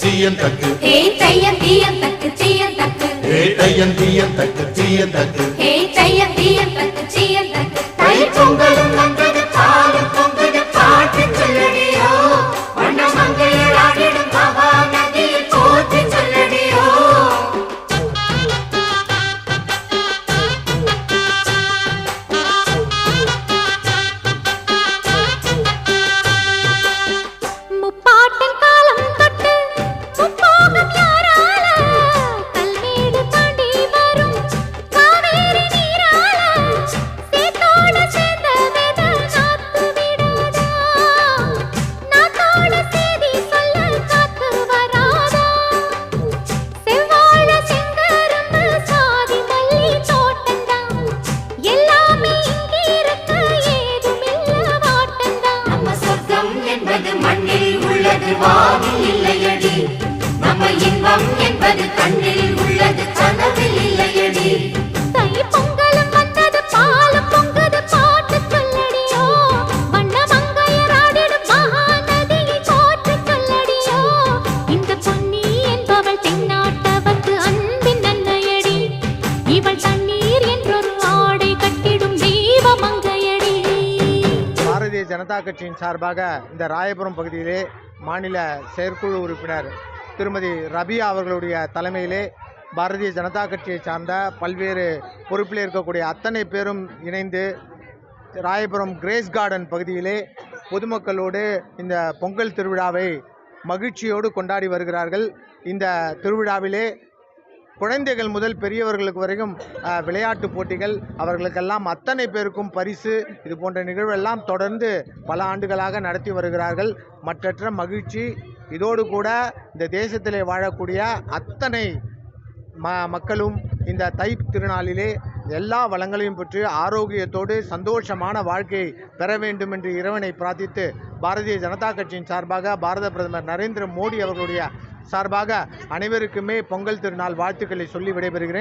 சீயன் தக்கு ஹே தையம் தீயம் தக்கு சீயன் தக்கு ஹே தையம் தீயம் தக்கு சீயன் தக்கு ஹே தையம் தீயம் தக்கு சீயன் தக்கு தை பொங்கலும் வந்தது பாலும் பொங்குது பாட்டு சொல்லடியோ வண்ண மங்கையர் ஆடிடும் மகா நதியில் போற்றி சொல்லடியோ முப்பாட்டன் காலம் தொட்டு முப்போகம் யாரால கல்மேடு தாண்டி வரும் காவேரி நீரால சேத்தோட சேர்ந்த வேத நாத்து விடாதா நாத்தோட சேதி சொல்ல காத்து வராதா செவ்வாழ செங்கரும்பு சாதி மல்லி தோட்டந்தான் எல்லாமே இங்கிருக்க ஏதுமில்ல வாட்டந்தான் நம்ம சொர்க்கம் என்பது மண்ணில் உள்ளது வானில் இல்லையடி நம்ம இன்பம் என்பது கண்ணில் உள்ளது கனவில் இல்லையடி தை பொங்கலும் வந்தது பாலும் பொங்குது பாட்டு சொல்லடியோ வண்ண மங்கையர் ஆடிடும் மகா நதியை போற்றி சொல்லடியோ இந்த பொன்னி என்பவள் தென்னாட்டவர்க்கு அன்பின் அன்னையடி இவள் தண்ணீர் என்றொரு ஆடை கட்டிடும் தெய்வ மங்கையடி. பாரதிய ஜனதா கட்சியின் சார்பாக இந்த ராயபுரம் பகுதியிலே மாநில செயற்குழு உறுப்பினர் திருமதி ரபியா அவர்களுடைய தலைமையிலே பாரதிய ஜனதா கட்சியை சார்ந்த பல்வேறு பொறுப்பில் இருக்கக்கூடிய அத்தனை பேரும் இணைந்து ராயபுரம் கிரேஸ் கார்டன் பகுதியிலே பொதுமக்களோடு இந்த பொங்கல் திருவிழாவை மகிழ்ச்சியோடு கொண்டாடி வருகிறார்கள். இந்த திருவிழாவிலே குழந்தைகள் முதல் பெரியவர்களுக்கு வரைக்கும் விளையாட்டு போட்டிகள், அவர்களுக்கெல்லாம் அத்தனை பேருக்கும் பரிசு, இது போன்ற நிகழ்வெல்லாம் தொடர்ந்து பல ஆண்டுகளாக நடத்தி வருகிறார்கள். மற்றற்ற மகிழ்ச்சி. இதோடு கூட இந்த தேசத்திலே வாழக்கூடிய அத்தனை மக்களும் இந்த தை திருநாளிலே எல்லா வளங்களையும் பெற்று ஆரோக்கியத்தோடு சந்தோஷமான வாழ்க்கையை பெற வேண்டும் என்று இறைவனை பிரார்த்தித்து பாரதிய ஜனதா கட்சியின் சார்பாக பாரத பிரதமர் நரேந்திர மோடி அவர்களுடைய சார்பாக அனைவருக்குமே பொங்கல் திருநாள் வாழ்த்துக்களை சொல்லி விடைபெறுகிறேன்.